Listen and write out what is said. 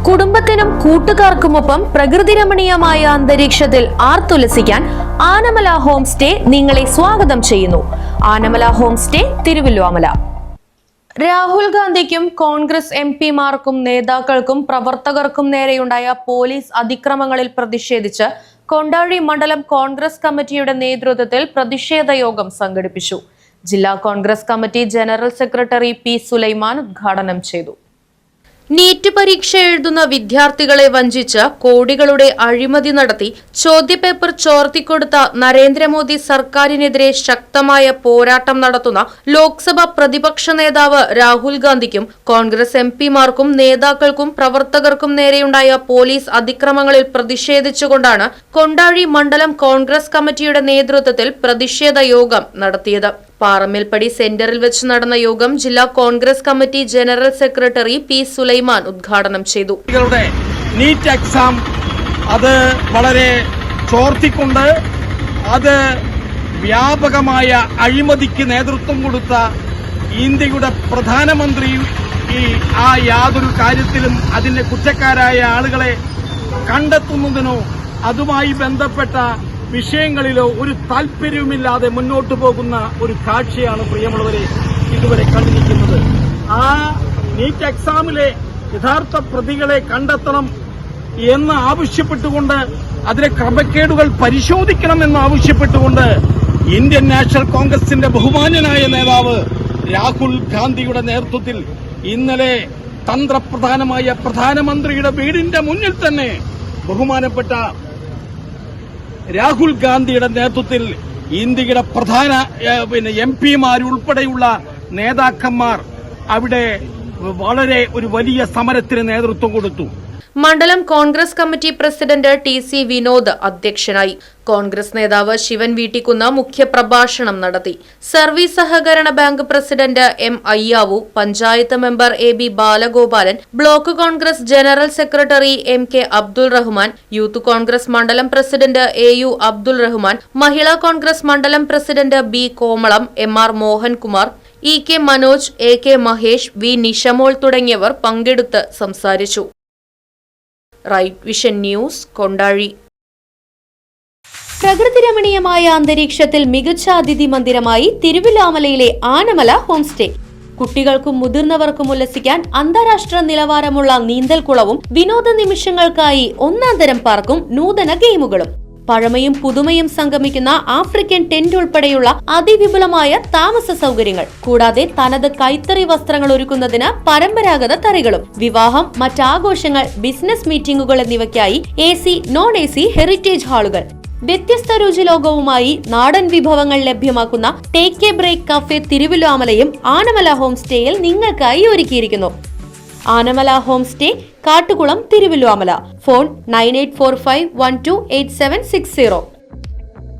കുടുംബത്തിനും കൂട്ടുകാർക്കുമൊപ്പം പ്രകൃതിരമണീയമായ അന്തരീക്ഷത്തിൽ ആർത്തുലസിക്കാൻ ആനമല ഹോം സ്റ്റേ നിങ്ങളെ സ്വാഗതം ചെയ്യുന്നു. Anamala home stay, Thiruvilwamala. രാഹുൽ ഗാന്ധിക്കും കോൺഗ്രസ് എംപിമാർക്കും നേതാക്കൾക്കും പ്രവർത്തകർക്കും നേരെയുണ്ടായ പോലീസ് അതിക്രമങ്ങളിൽ പ്രതിഷേധിച്ച് കൊണ്ടാഴി മണ്ഡലം കോൺഗ്രസ് കമ്മിറ്റിയുടെ നേതൃത്വത്തിൽ പ്രതിഷേധ യോഗം സംഘടിപ്പിച്ചു. ജില്ലാ Congress committee general secretary P Sulaiman ഉദ്ഘാടനം ചെയ്തു. നീറ്റ് പരീക്ഷ എഴുതുന്ന വിദ്യാർത്ഥികളെ വഞ്ചിച്ച് കോടികളുടെ അഴിമതി നടത്തി ചോദ്യപേപ്പർ ചോർത്തിക്കൊടുത്ത നരേന്ദ്രമോദി സർക്കാരിനെതിരെ ശക്തമായ പോരാട്ടം നടത്തുന്ന ലോക്സഭാ പ്രതിപക്ഷ നേതാവ് രാഹുൽ ഗാന്ധിക്കും കോൺഗ്രസ് എംപിമാർക്കും നേതാക്കൾക്കും പ്രവർത്തകർക്കും നേരെയുണ്ടായ പോലീസ് അതിക്രമങ്ങളിൽ പ്രതിഷേധിച്ചുകൊണ്ടാണ് കൊണ്ടാഴി മണ്ഡലം കോൺഗ്രസ് കമ്മിറ്റിയുടെ നേതൃത്വത്തിൽ പ്രതിഷേധ യോഗം നടത്തിയത്. പാറമേൽപ്പടി സെന്ററിൽ വെച്ച് നടന്ന യോഗം ജില്ലാ Congress committee general secretary P Sulaiman ഉദ്ഘാടനം ചെയ്തു. നീറ്റ് എക്സാം അത് വളരെ ചോർത്തിക്കൊണ്ട് അത് വ്യാപകമായ അഴിമതിക്ക് നേതൃത്വം കൊടുത്ത ഇന്ത്യയുടെ പ്രധാനമന്ത്രി ആ യാതൊരു കാര്യത്തിലും അതിന്റെ കുറ്റക്കാരായ ആളുകളെ കണ്ടെത്തുന്നതിനോ അതുമായി ബന്ധപ്പെട്ട വിഷയങ്ങളിലോ ഒരു താല്പര്യവുമില്ലാതെ മുന്നോട്ടു പോകുന്ന ഒരു കാഴ്ചയാണ് പ്രിയമുള്ളവരെ ഇതുവരെ കണ്ടിരിക്കുന്നത്. ആ നീറ്റ് എക്സാമിലെ യഥാർത്ഥ പ്രതികളെ കണ്ടെത്തണം എന്ന് ആവശ്യപ്പെട്ടുകൊണ്ട് അതിലെ ക്രമക്കേടുകൾ പരിശോധിക്കണം എന്ന് ആവശ്യപ്പെട്ടുകൊണ്ട് ഇന്ത്യൻ നാഷണൽ കോൺഗ്രസിന്റെ ബഹുമാന്യനായ നേതാവ് രാഹുൽ ഗാന്ധിയുടെ നേതൃത്വത്തിൽ ഇന്നലെ തന്ത്രപ്രധാനമായ പ്രധാനമന്ത്രിയുടെ വീടിന്റെ മുന്നിൽ തന്നെ ബഹുമാനപ്പെട്ട രാഹുൽ ഗാന്ധിയുടെ നേതൃത്വത്തിൽ ഇന്ത്യയുടെ പ്രധാന എംപിമാരുൾപ്പെടെയുള്ള നേതാക്കന്മാർ അവിടെ വളരെ ഒരു വലിയ സമരത്തിന് നേതൃത്വം കൊടുത്തു. മണ്ഡലം Congress committee president TC Vinod അധ്യക്ഷനായി. കോൺഗ്രസ് നേതാവ് ശിവൻ വീട്ടിക്കുന്ന് മുഖ്യപ്രഭാഷണം നടത്തി. സർവീസ് സഹകരണ bank president M Ayyavu, panchayat member AB Balagopalan, block Congress general secretary MK Abdul Rahman, youth Congress മണ്ഡലം പ്രസിഡന്റ് AU അബ്ദുൾ റഹ്മാൻ, മഹിളാ കോൺഗ്രസ് മണ്ഡലം president B Komalam, MR Mohankumar, EK Manoj, AK Mahesh, V Nishamol തുടങ്ങിയവർ പങ്കെടുത്ത് സംസാരിച്ചു. Right vision news, Kondazhi. പ്രകൃതിരമണീയമായ അന്തരീക്ഷത്തിൽ മികച്ച അതിഥി മന്ദിരമായി തിരുവല്ലോമലയിലെ ആനമല ഹോം സ്റ്റേ. കുട്ടികൾക്കും മുതിർന്നവർക്കും ഉല്ലസിക്കാൻ അന്താരാഷ്ട്ര നിലവാരമുള്ള നീന്തൽക്കുളവും വിനോദ നിമിഷങ്ങൾക്കായി ഒന്നാന്തരം പാർക്കും നൂതന ഗെയിമുകളും. പഴമയും പുതുമയും സംഗമിക്കുന്ന ആഫ്രിക്കൻ ടെന്റ് ഉൾപ്പെടെയുള്ള അതിവിപുലമായ താമസ സൗകര്യങ്ങൾ, കൂടാതെ തനത് കൈത്തറി വസ്ത്രങ്ങൾ ഒരുക്കുന്നതിന് പരമ്പരാഗത തറികളും, വിവാഹം, മറ്റാഘോഷങ്ങൾ, ബിസിനസ് മീറ്റിംഗുകൾ എന്നിവയ്ക്കായി AC, non-AC ഹെറിറ്റേജ് ഹാളുകൾ. വ്യത്യസ്ത രുചിലോകവുമായി നാടൻ വിഭവങ്ങൾ ലഭ്യമാക്കുന്ന ടേക്ക് എ ബ്രേക്ക് കഫേ തിരുവല്ലോമലയും ആനമല ഹോം സ്റ്റേയിൽ നിങ്ങൾക്കായി ഒരുക്കിയിരിക്കുന്നു. Anamala home stay, Kattukulam, Thiruvilwamala. Phone 9845128760.